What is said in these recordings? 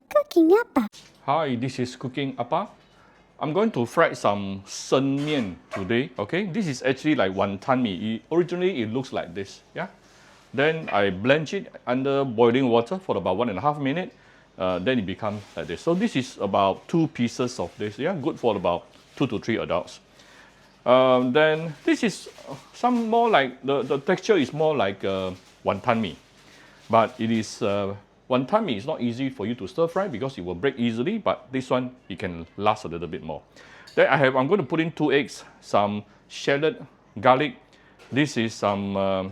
Cooking Appa. Hi, this is Cooking Appa. I'm going to fry some sen mian today. Okay, this is actually like wonton mee. Originally, it looks like this. Yeah. Then I blanch it under boiling water for about 1.5 minutes. Then it becomes like this. So this is about 2 pieces of this. Yeah, good for about 2 to 3 adults. Then this is some more like the texture is more like wonton mee, but it is wonton mee is not easy for you to stir fry because it will break easily. But this one it can last a little bit more. Then I'm going to put in 2 eggs, some shallot, garlic. This is some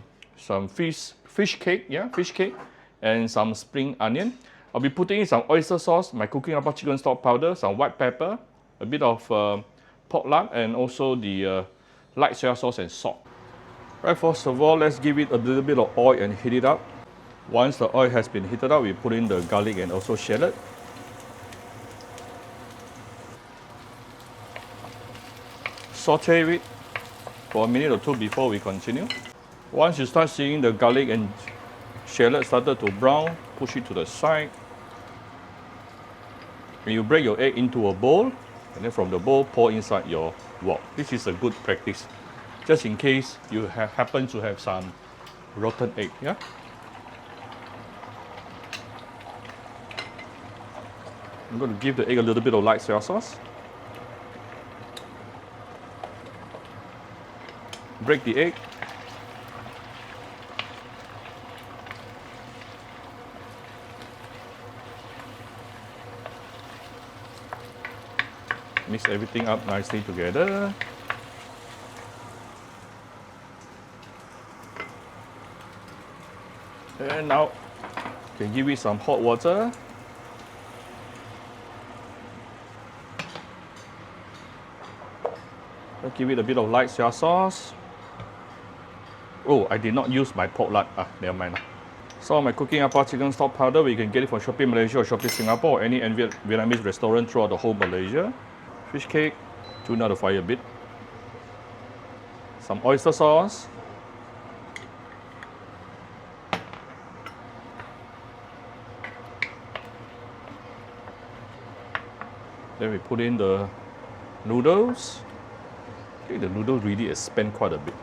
fish cake, yeah, fish cake, and some spring onion. I'll be putting in some oyster sauce, my Cooking Appa chicken stock powder, some white pepper, a bit of pork lard, and also the light soy sauce and salt. Right, first of all, let's give it a little bit of oil and heat it up. Once the oil has been heated up, we put in the garlic and also shallot. Saute it for a minute or two before we continue. Once you start seeing the garlic and shallot started to brown, push it to the side. When you break your egg into a bowl, and then from the bowl, pour inside your wok. This is a good practice, just in case you happen to have some rotten egg. Yeah. I'm going to give the egg a little bit of light soy sauce. Break the egg. Mix everything up nicely together. And now you can give it some hot water. Give it a bit of light soy sauce. Oh, I did not use my pork lard. Never mind. So my Cooking Appa chicken stock powder, we can get it from Shopee Malaysia or Shopee Singapore or any Vietnamese restaurant throughout the whole Malaysia. Fish cake, tune out the fire a bit. Some oyster sauce. Then we put in the noodles. Okay, the noodles really expand quite a bit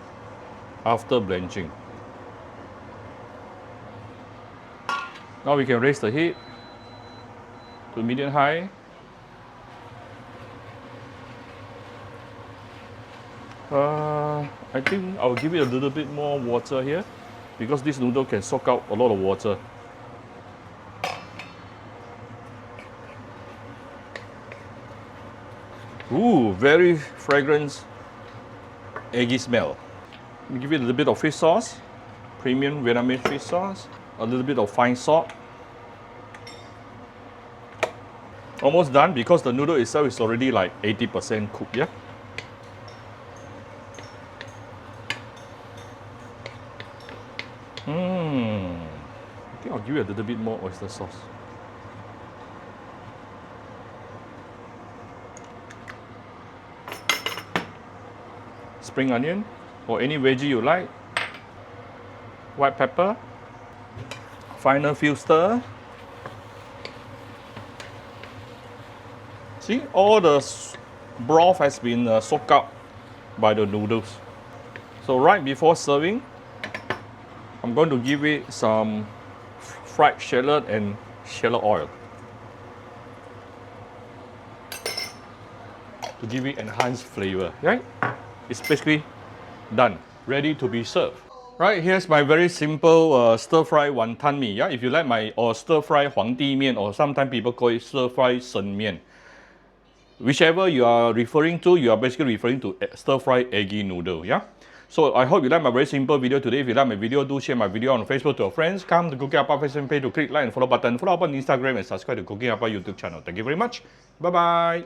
after blanching. Now we can raise the heat to medium high. I think I'll give it a little bit more water here because this noodle can soak out a lot of water. Ooh, very fragrant, eggy smell. Give it a little bit of fish sauce, premium Vietnamese fish sauce, a little bit of fine salt. Almost done because the noodle itself is already like 80% cooked, yeah? I think I'll give you a little bit more oyster sauce. Spring onion, or any veggie you like. White pepper. Final few stir. See, all the broth has been soaked up by the noodles. So right before serving, I'm going to give it some fried shallot and shallot oil to give it enhanced flavor. Right? It's basically done, ready to be served. Right, here's my very simple stir-fry wonton mee. Yeah, if you like or stir-fry huang di mian, or sometimes people call it stir-fry sen mian. Whichever you are referring to, you are basically referring to stir-fry eggy noodle. Yeah. So I hope you like my very simple video today. If you like my video, do share my video on Facebook to your friends. Come to Cooking Appa Facebook page to click like and follow button. Follow up on Instagram and subscribe to Cooking Appa YouTube channel. Thank you very much. Bye bye.